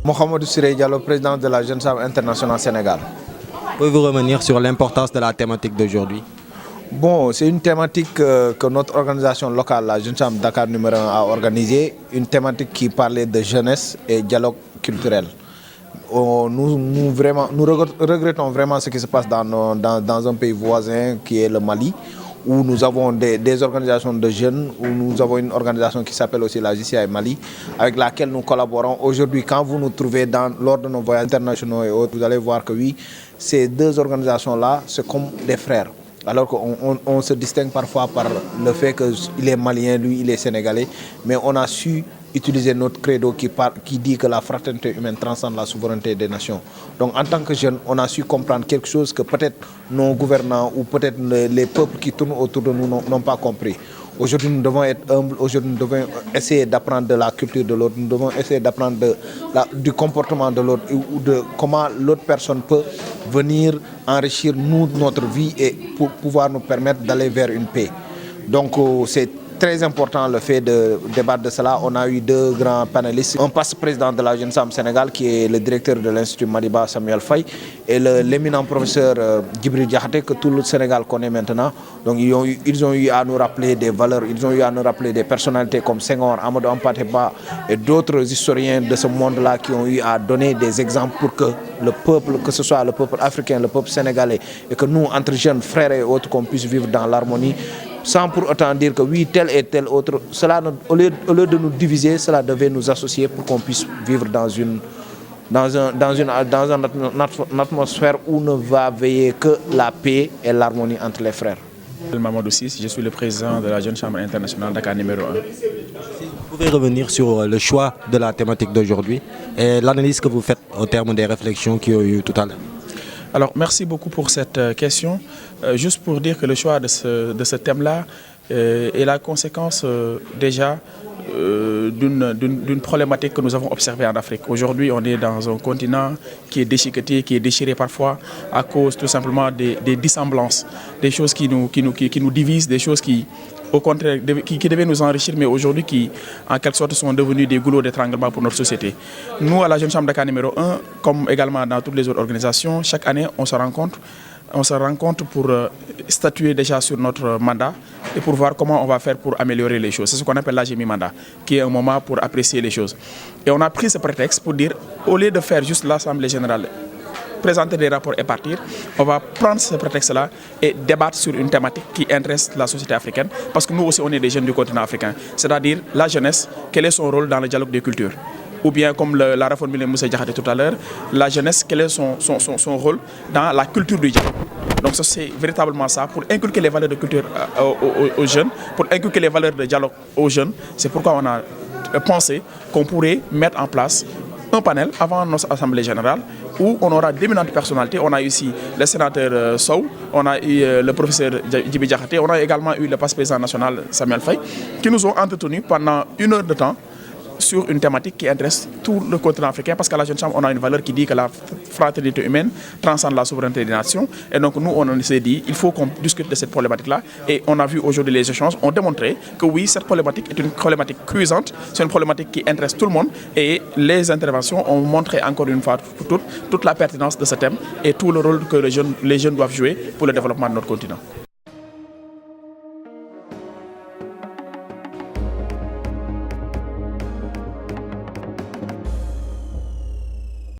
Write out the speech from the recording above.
Mohamed Siré Diallo, président de la Jeune Chambre internationale Sénégal. Pouvez-vous revenir sur l'importance de la thématique d'aujourd'hui? Bon, c'est une thématique que notre organisation locale, la Jeune Chambre Dakar numéro 1, a organisée. Une thématique qui parlait de jeunesse et dialogue culturel. Nous regrettons vraiment ce qui se passe dans un pays voisin qui est le Mali, où nous avons des organisations de jeunes, où nous avons une organisation qui s'appelle aussi la JCI Mali, avec laquelle nous collaborons. Aujourd'hui, quand vous nous trouvez lors de nos voyages internationaux et autres, vous allez voir que oui, ces deux organisations-là, c'est comme des frères. Alors qu'on se distingue parfois par le fait qu'il est malien, lui, il est sénégalais, mais on a su utiliser notre credo qui dit que la fraternité humaine transcende la souveraineté des nations. Donc en tant que jeunes, on a su comprendre quelque chose que peut-être nos gouvernants ou peut-être les peuples qui tournent autour de nous n'ont pas compris. Aujourd'hui, nous devons être humbles, aujourd'hui, nous devons essayer d'apprendre de la culture de l'autre, nous devons essayer d'apprendre du comportement de l'autre ou de comment l'autre personne peut venir enrichir notre vie et pour pouvoir nous permettre d'aller vers une paix. Donc c'est très important le fait de débattre de cela. On a eu deux grands panélistes. Un passe-président de la Jeune Chambre Sénégal qui est le directeur de l'Institut Madiba Samuel Faye et l'éminent professeur Djibril Diakhaté que tout le Sénégal connaît maintenant. Donc ils ont eu à nous rappeler des valeurs, ils ont eu à nous rappeler des personnalités comme Senghor, Amadou Hampâté Bâ et d'autres historiens de ce monde-là qui ont eu à donner des exemples pour que le peuple, que ce soit le peuple africain, le peuple sénégalais et que nous, entre jeunes frères et autres, qu'on puisse vivre dans l'harmonie, sans pour autant dire que oui, tel et tel autre. Cela, au lieu de nous diviser, cela devait nous associer pour qu'on puisse vivre dans une atmosphère où ne va veiller que la paix et l'harmonie entre les frères. Mamadou Ciss, je suis le président de la Jeune Chambre internationale Dakar numéro 1. Vous pouvez revenir sur le choix de la thématique d'aujourd'hui et l'analyse que vous faites au terme des réflexions qui ont eu tout à l'heure. Alors, merci beaucoup pour cette question. Juste pour dire que le choix de ce thème-là est la conséquence déjà d'une problématique que nous avons observée en Afrique. Aujourd'hui, on est dans un continent qui est déchiqueté, qui est déchiré parfois à cause tout simplement des dissemblances, des choses qui nous divisent, des choses qui, au contraire, qui devaient nous enrichir, mais aujourd'hui qui, en quelque sorte, sont devenus des goulots d'étranglement pour notre société. Nous, à la Jeune Chambre Dakar numéro 1, comme également dans toutes les autres organisations, chaque année, on se rencontre pour statuer déjà sur notre mandat et pour voir comment on va faire pour améliorer les choses. C'est ce qu'on appelle l'AGMI mandat, qui est un moment pour apprécier les choses. Et on a pris ce prétexte pour dire, au lieu de faire juste l'Assemblée générale, présenter des rapports et partir, on va prendre ce prétexte-là et débattre sur une thématique qui intéresse la société africaine, parce que nous aussi on est des jeunes du continent africain, c'est-à-dire la jeunesse, quel est son rôle dans le dialogue des cultures, ou bien comme l'a reformulé Moussa Diakhaté tout à l'heure, la jeunesse, quel est son rôle dans la culture du dialogue. Donc c'est véritablement ça, pour inculquer les valeurs de culture aux jeunes, pour inculquer les valeurs de dialogue aux jeunes. C'est pourquoi on a pensé qu'on pourrait mettre en place un panel avant notre Assemblée générale où on aura d'éminentes personnalités. On a ici le sénateur Sow, on a eu le professeur Djibril Diakhaté, on a également eu le vice-président national Samuel Faye, qui nous ont entretenus pendant 1 heure de temps sur une thématique qui intéresse tout le continent africain, parce qu'à la Jeune Chambre, on a une valeur qui dit que la fraternité humaine transcende la souveraineté des nations. Et donc nous, on s'est dit, il faut qu'on discute de cette problématique-là. Et on a vu aujourd'hui les échanges ont démontré que oui, cette problématique est une problématique cuisante, c'est une problématique qui intéresse tout le monde. Et les interventions ont montré encore une fois toute la pertinence de ce thème et tout le rôle que les jeunes doivent jouer pour le développement de notre continent.